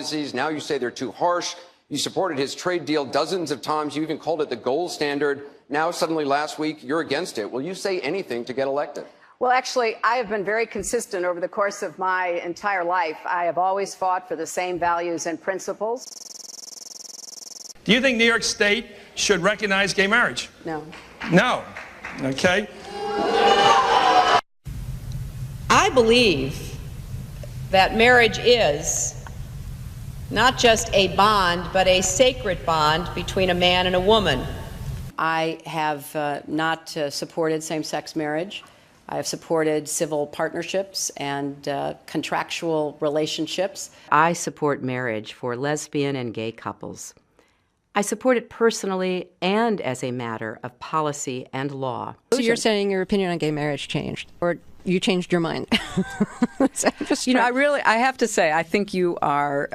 policies. Now you say they're too harsh. You supported his trade deal dozens of times. You even called it the gold standard. Now, suddenly last week, you're against it. Will you say anything to get elected? Well, actually, I have been very consistent over the course of my entire life. I have always fought for the same values and principles. Do you think New York State should recognize gay marriage? No. No. Okay. I believe that marriage is not just a bond, but a sacred bond between a man and a woman. I have not supported same-sex marriage. I have supported civil partnerships and contractual relationships. I support marriage for lesbian and gay couples. I support it personally and as a matter of policy and law. So you're saying your opinion on gay marriage changed, or you changed your mind? I have to say, I think you are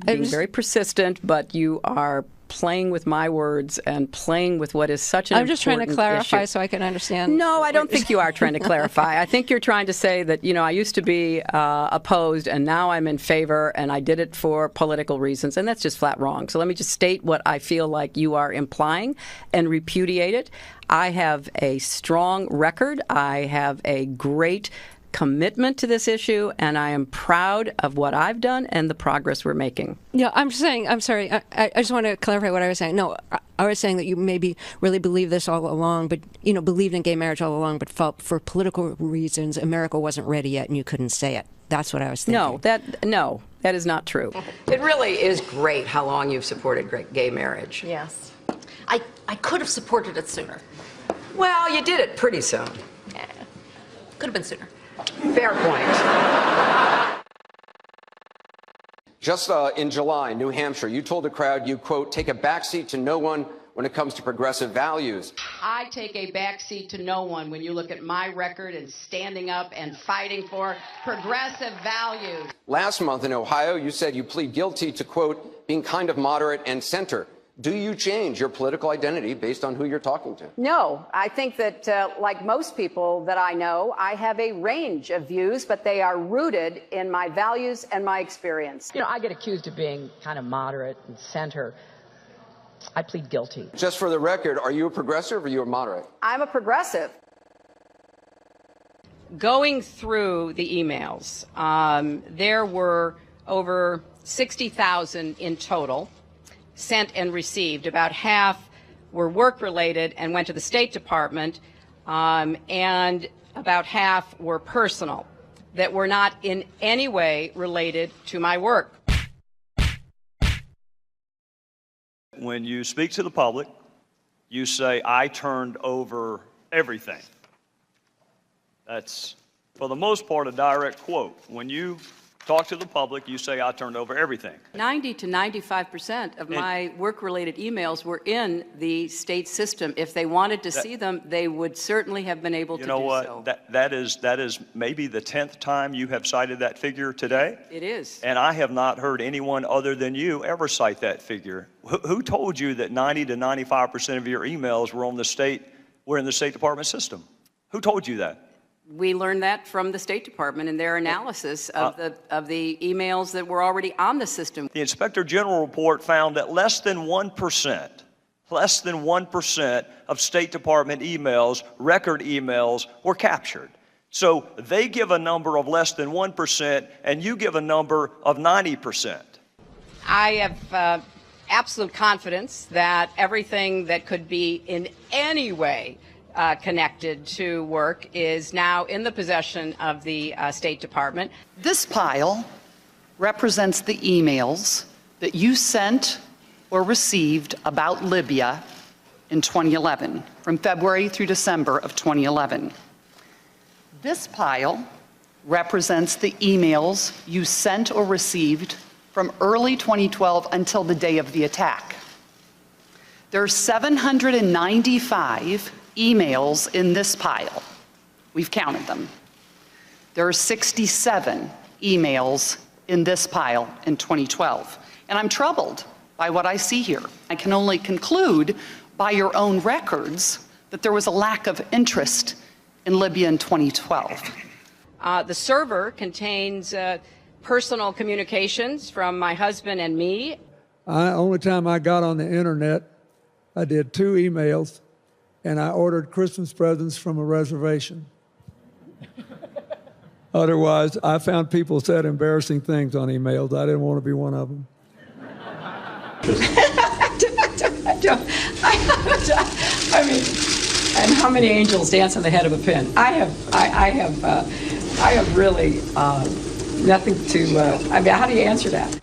being very persistent, but you are playing with my words and playing with what is such an important issue. I'm just trying to clarify so I can understand. No, I don't think you are trying to clarify. I think you're trying to say that, I used to be opposed and now I'm in favor and I did it for political reasons, and that's just flat wrong. So let me just state what I feel like you are implying and repudiate it. I have a strong record. I have a great commitment to this issue, and I am proud of what I've done and the progress we're making. Yeah, I'm sorry, I just want to clarify what I was saying. No, I was saying that you maybe really believed this all along, but, believed in gay marriage all along, but felt for political reasons America wasn't ready yet and you couldn't say it. That's what I was thinking. No, that is not true. It really is great how long you've supported gay marriage. Yes. I could have supported it sooner. Well, you did it pretty soon. Yeah. Could have been sooner. Fair point. Just in July, New Hampshire, you told the crowd you, quote, take a backseat to no one when it comes to progressive values. I take a backseat to no one when you look at my record and standing up and fighting for progressive values. Last month in Ohio, you said you plead guilty to, quote, being kind of moderate and center. Do you change your political identity based on who you're talking to? No, I think that, like most people that I know, I have a range of views, but they are rooted in my values and my experience. I get accused of being kind of moderate and center. I plead guilty. Just for the record, are you a progressive or are you a moderate? I'm a progressive. Going through the emails, there were over 60,000 in total sent and received. About half were work-related and went to the State Department, and about half were personal, that were not in any way related to my work. When you speak to the public, you say, I turned over everything. That's, for the most part, a direct quote. When you talk to the public, you say, I turned over everything. 90 to 95% of my work-related emails were in the state system. If they wanted to see them, they would certainly have been able to do so. You know what? That is maybe the 10th time you have cited that figure today. It is. And I have not heard anyone other than you ever cite that figure. Who told you that 90 to 95% of your emails were in the State Department system? Who told you that? We learned that from the State Department in their analysis of the emails that were already on the system. The Inspector General report found that less than 1% of State Department emails, record emails, were captured. So they give a number of less than 1%, and you give a number of 90%. I have absolute confidence that everything that could be in any way connected to work is now in the possession of the State Department. This pile represents the emails that you sent or received about Libya in 2011, from February through December of 2011. This pile represents the emails you sent or received from early 2012 until the day of the attack. There are 795 emails in this pile. We've counted them. There are 67 emails in this pile in 2012. And I'm troubled by what I see here. I can only conclude by your own records that there was a lack of interest in Libya in 2012. The server contains personal communications from my husband and me. Only time I got on the internet, I did 2 emails, and I ordered Christmas presents from a reservation. Otherwise, I found people said embarrassing things on emails. I didn't want to be one of them. I mean, and how many angels dance on the head of a pin? I have really nothing to. I mean, how do you answer that?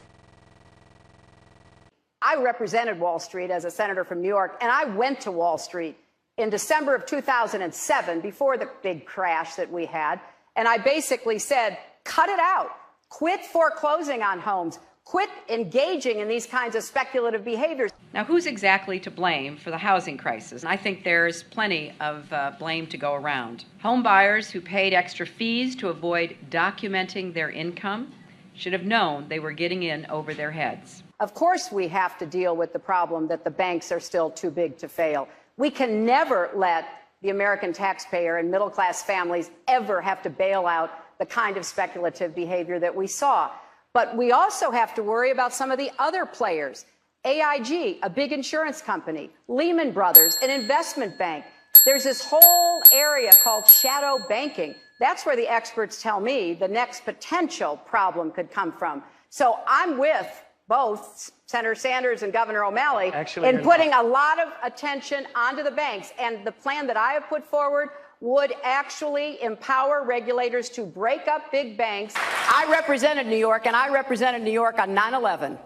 I represented Wall Street as a senator from New York, and I went to Wall Street in December of 2007, before the big crash that we had, and I basically said, cut it out. Quit foreclosing on homes. Quit engaging in these kinds of speculative behaviors. Now, who's exactly to blame for the housing crisis? I think there's plenty of blame to go around. Home buyers who paid extra fees to avoid documenting their income should have known they were getting in over their heads. Of course, we have to deal with the problem that the banks are still too big to fail. We can never let the American taxpayer and middle-class families ever have to bail out the kind of speculative behavior that we saw. But we also have to worry about some of the other players. AIG, a big insurance company, Lehman Brothers, an investment bank. There's this whole area called shadow banking. That's where the experts tell me the next potential problem could come from. So I'm with both Senator Sanders and Governor O'Malley in putting a lot of attention onto the banks. And the plan that I have put forward would actually empower regulators to break up big banks. I represented New York, and I represented New York on 9/11.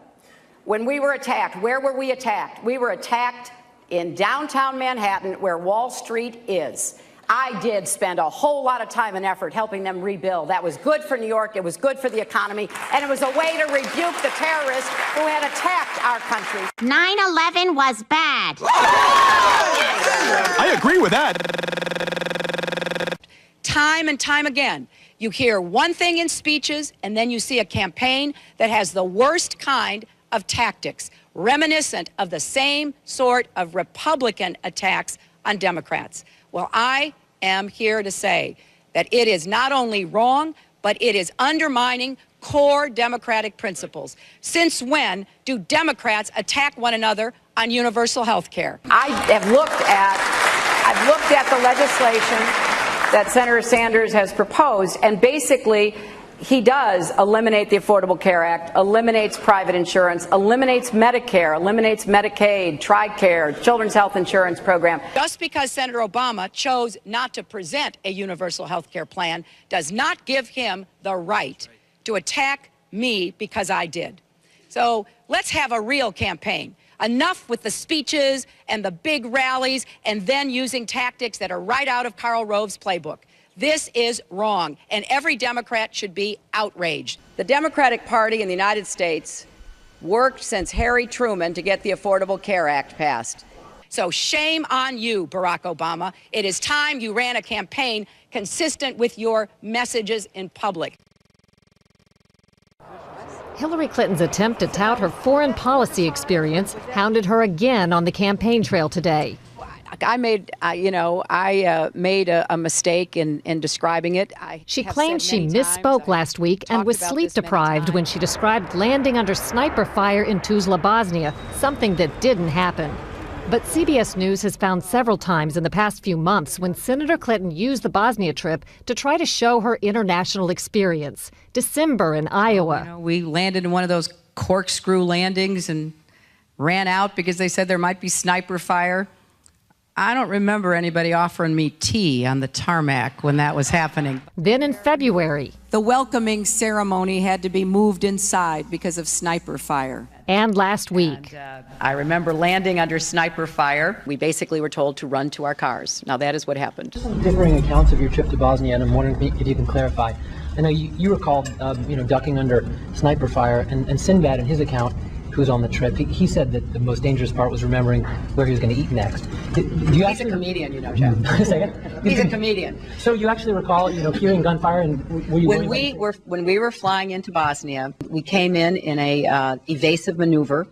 When we were attacked, where were we attacked? We were attacked in downtown Manhattan, where Wall Street is. I did spend a whole lot of time and effort helping them rebuild. That was good for New York, it was good for the economy, and it was a way to rebuke the terrorists who had attacked our country. 9/11 was bad. I agree with that. Time and time again, you hear one thing in speeches, and then you see a campaign that has the worst kind of tactics, reminiscent of the same sort of Republican attacks on Democrats. Well, I am here to say that it is not only wrong, but it is undermining core democratic principles. Since when do Democrats attack one another on universal health care? I've looked at the legislation that Senator Sanders has proposed, and basically he does eliminate the Affordable Care Act, eliminates private insurance, eliminates Medicare, eliminates Medicaid, TRICARE, Children's Health Insurance Program. Just because Senator Obama chose not to present a universal health care plan does not give him the right to attack me because I did. So let's have a real campaign. Enough with the speeches and the big rallies and then using tactics that are right out of Karl Rove's playbook. This is wrong, and every Democrat should be outraged. The Democratic Party in the United States worked since Harry Truman to get the Affordable Care Act passed. So shame on you, Barack Obama. It is time you ran a campaign consistent with your messages in public. Hillary Clinton's attempt to tout her foreign policy experience hounded her again on the campaign trail today. I made a mistake in describing it. She claimed she misspoke last week and was sleep deprived when she described landing under sniper fire in Tuzla, Bosnia, something that didn't happen. But CBS News has found several times in the past few months when Senator Clinton used the Bosnia trip to try to show her international experience. December in Iowa. We landed in one of those corkscrew landings and ran out because they said there might be sniper fire. I don't remember anybody offering me tea on the tarmac when that was happening. Then in February. The welcoming ceremony had to be moved inside because of sniper fire. And last week. I remember landing under sniper fire. We basically were told to run to our cars. Now that is what happened. Some differing accounts of your trip to Bosnia, and I'm wondering if you can clarify. I know you recall, ducking under sniper fire, and Sinbad in his account, who was on the trip, he said that the most dangerous part was remembering where he was going to eat next. He's a comedian, Jeff. He's a comedian. So you actually recall, hearing gunfire, and were you when we were flying into Bosnia, we came in a evasive maneuver.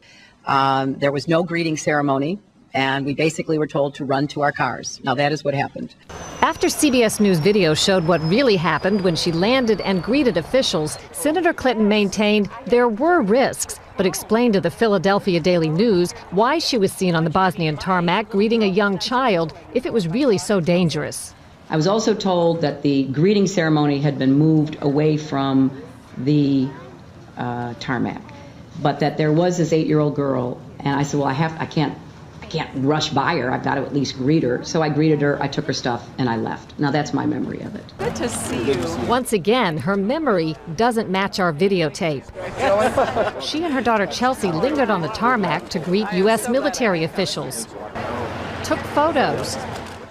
There was no greeting ceremony, and we basically were told to run to our cars. Now, that is what happened. After CBS News video showed what really happened when she landed and greeted officials, Senator Clinton maintained there were risks, but explained to the Philadelphia Daily News why she was seen on the Bosnian tarmac greeting a young child if it was really so dangerous. I was also told that the greeting ceremony had been moved away from the tarmac, but that there was this 8-year-old girl, and I said, well, I can't rush by her. I've got to at least greet her. So I greeted her, I took her stuff, and I left. Now that's my memory of it. Good to see you. Once again, her memory doesn't match our videotape. She and her daughter Chelsea lingered on the tarmac to greet U.S. military officials, took photos.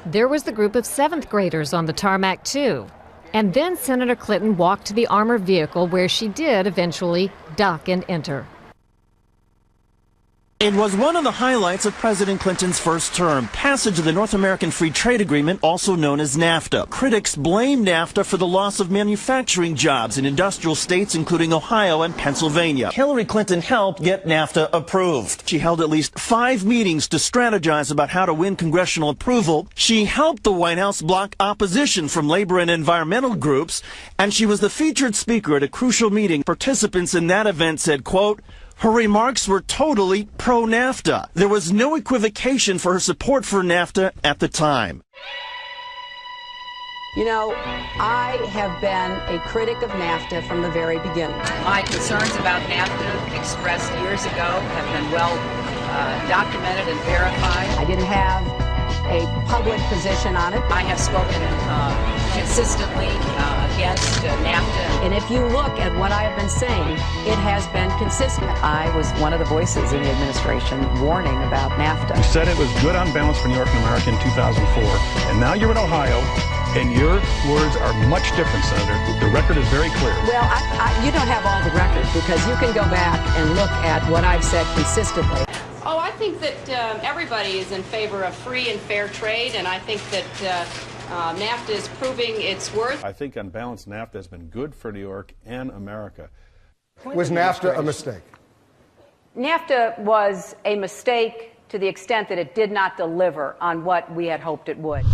There was the group of 7th graders on the tarmac, too. And then Senator Clinton walked to the armored vehicle where she did eventually duck and enter. It was one of the highlights of President Clinton's first term, passage of the North American Free Trade Agreement, also known as NAFTA. Critics blame NAFTA for the loss of manufacturing jobs in industrial states, including Ohio and Pennsylvania. Hillary Clinton helped get NAFTA approved. She held at least 5 meetings to strategize about how to win congressional approval. She helped the White House block opposition from labor and environmental groups, and she was the featured speaker at a crucial meeting. Participants in that event said, quote, her remarks were totally pro-NAFTA. There was no equivocation for her support for NAFTA at the time. You know, I have been a critic of NAFTA from the very beginning. My concerns about NAFTA expressed years ago have been well documented and verified. I didn't have a public position on it. I have spoken consistently against NAFTA. And if you look at what I have been saying, it has been consistent. I was one of the voices in the administration warning about NAFTA. You said it was good on balance for New York and America in 2004, and now you're in Ohio, and your words are much different, Senator. The record is very clear. Well, you don't have all the record, because you can go back and look at what I've said consistently. Oh, I think that everybody is in favor of free and fair trade, and I think that NAFTA is proving its worth. I think on balance, NAFTA has been good for New York and America. Was NAFTA a mistake? NAFTA was a mistake to the extent that it did not deliver on what we had hoped it would.